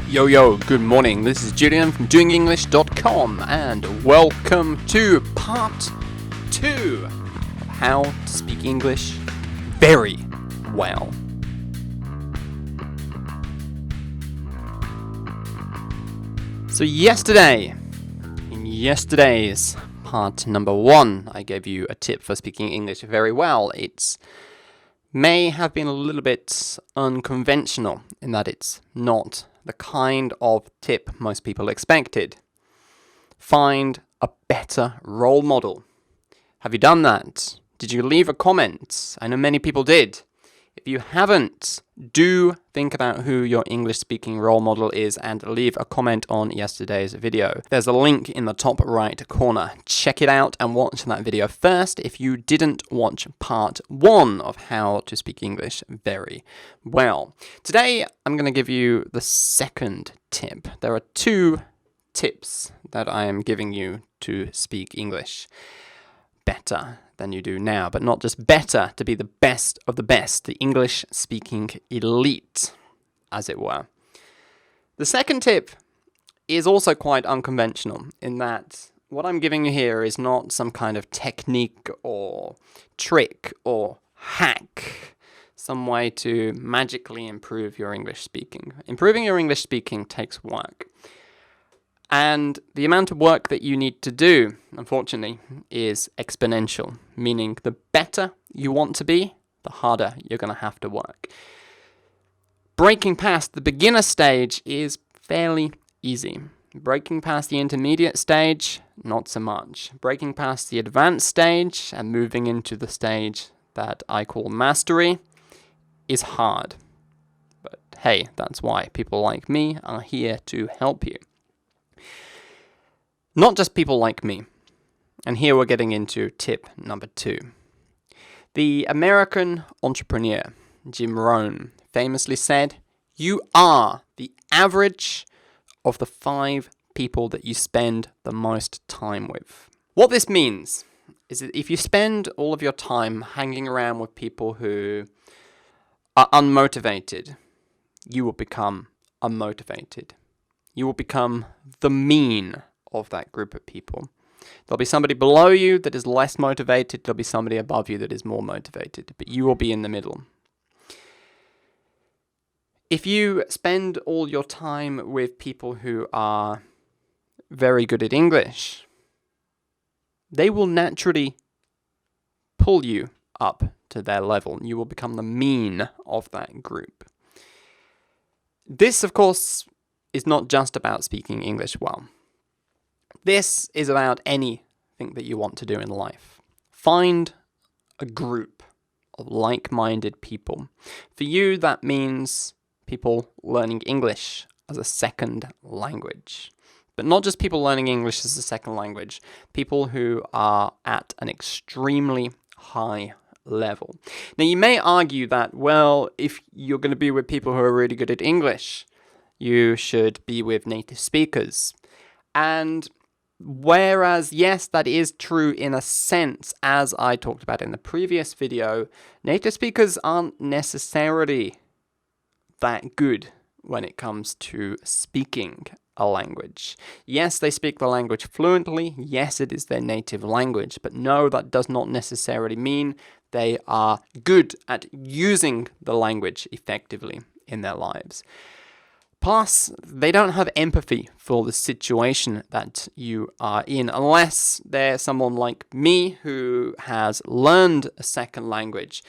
Yo, good morning. This is Julian from doingenglish.com and welcome to part 2 of how to speak English very well. So in yesterday's part number 1, I gave you a tip for speaking English very well. It may have been a little bit unconventional in that it's not the kind of tip most people expected. Find a better role model. Have you done that? Did you leave a comment? I know many people did. If you haven't, do think about who your English-speaking role model is and leave a comment on yesterday's video. There's a link in the top right corner. Check it out and watch that video first if you didn't watch part 1 of how to speak English very well. Today, I'm going to give you the second tip. There are 2 tips that I am giving you to speak English better than you do now, but not just better, to be the best of the best, the English-speaking elite, as it were. The second tip is also quite unconventional in that what I'm giving you here is not some kind of technique or trick or hack, some way to magically improve your English speaking. Improving your English speaking takes work. And the amount of work that you need to do, unfortunately, is exponential, meaning the better you want to be, the harder you're going to have to work. Breaking past the beginner stage is fairly easy. Breaking past the intermediate stage, not so much. Breaking past the advanced stage and moving into the stage that I call mastery is hard. But hey, that's why people like me are here to help you. Not just people like me. And here we're getting into tip number 2. The American Entrepreneur Jim Rohn famously said, "You are the average of the 5 people that you spend the most time with." What this means is that if you spend all of your time hanging around with people who are unmotivated, you will become unmotivated. You will become the mean of that group of people. There'll be somebody below you that is less motivated, there'll be somebody above you that is more motivated, but you will be in the middle. If you spend all your time with people who are very good at English, they will naturally pull you up to their level. You will become the mean of that group. This, of course, is not just about speaking English well. This is about anything that you want to do in life. Find a group of like-minded people. For you, that means people learning English as a second language. But not just people learning English as a second language. People who are at an extremely high level. Now, you may argue that, well, if you're going to be with people who are really good at English, you should be with native speakers. And whereas, yes, that is true in a sense, as I talked about in the previous video, native speakers aren't necessarily that good when it comes to speaking a language. Yes, they speak the language fluently. Yes, it is their native language. But no, that does not necessarily mean they are good at using the language effectively in their lives. Plus, they don't have empathy for the situation that you are in, unless they're someone like me who has learned a second language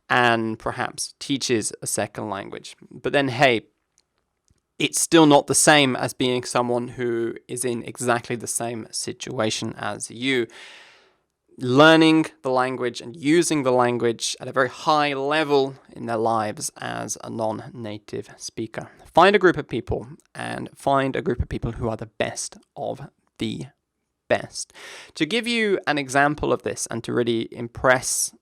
and perhaps teaches a second language. But then, hey, it's still not the same as being someone who is in exactly the same situation as you. Learning the language and using the language at a very high level in their lives as a non-native speaker. Find a group of people and find a group of people who are the best of the best. To give you an example of this and to really impress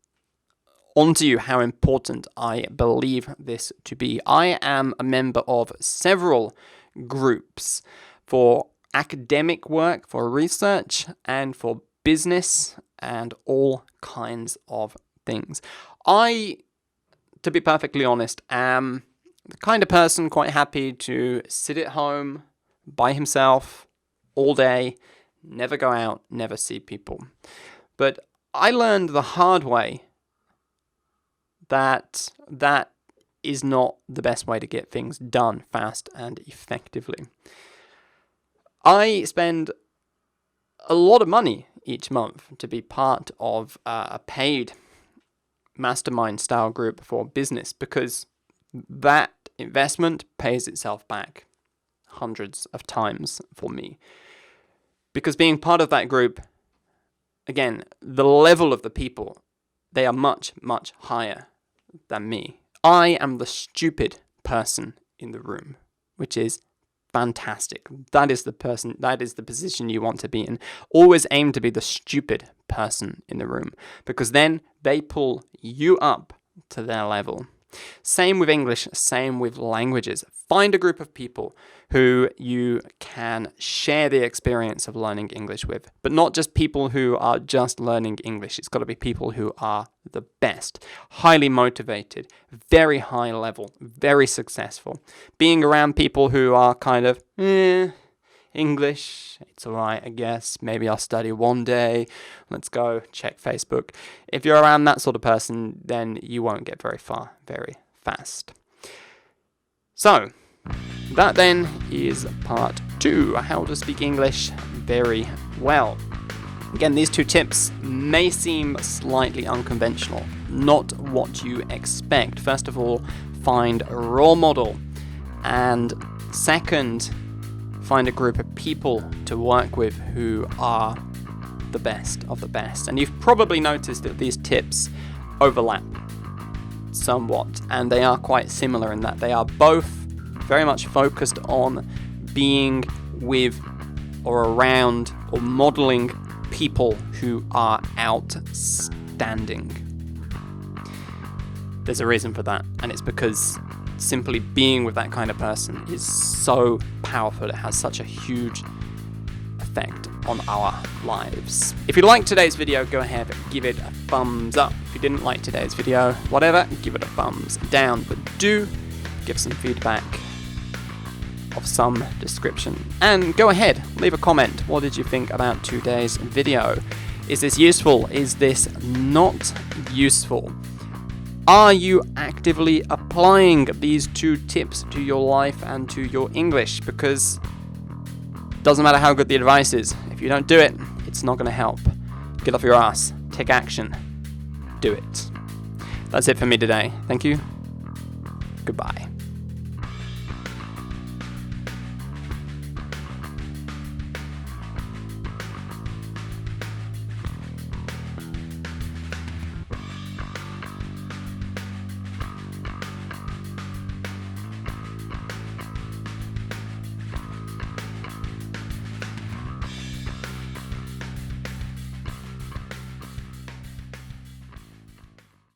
onto you how important I believe this to be, I am a member of several groups for academic work, for research, and for business and all kinds of things. I, to be perfectly honest, am the kind of person quite happy to sit at home by himself all day, never go out, never see people. But I learned the hard way that that is not the best way to get things done fast and effectively. I spend a lot of money each month to be part of a paid mastermind style group for business, because that investment pays itself back hundreds of times for me. Because being part of that group, again, the level of the people, they are much, much higher than me. I am the stupid person in the room, which is fantastic. That is the position you want to be in. Always aim to be the stupid person in the room, because then they pull you up to their level. Same with English, same with languages. Find a group of people who you can share the experience of learning English with, but not just people who are just learning English. It's got to be people who are the best, highly motivated, very high level, very successful. Being around people who are kind of, English, it's alright, I guess. Maybe I'll study one day. Let's go check Facebook. If you're around that sort of person, then you won't get very far very fast. So, that then is part 2, how to speak English very well. Again, these 2 tips may seem slightly unconventional, not what you expect. First of all, find a role model. And second, find a group of people to work with who are the best of the best. And you've probably noticed that these tips overlap somewhat, and they are quite similar in that they are both very much focused on being with or around or modeling people who are outstanding. There's a reason for that, and it's because simply being with that kind of person is so powerful. It has such a huge effect on our lives. If you liked today's video, go ahead and give it a thumbs up. If you didn't like today's video, whatever, give it a thumbs down. But do give some feedback of some description. And go ahead, leave a comment. What did you think about today's video? Is this useful? Is this not useful? Are you actively applying these 2 tips to your life and to your English? Because it doesn't matter how good the advice is. If you don't do it, it's not going to help. Get off your ass. Take action. Do it. That's it for me today. Thank you. Goodbye.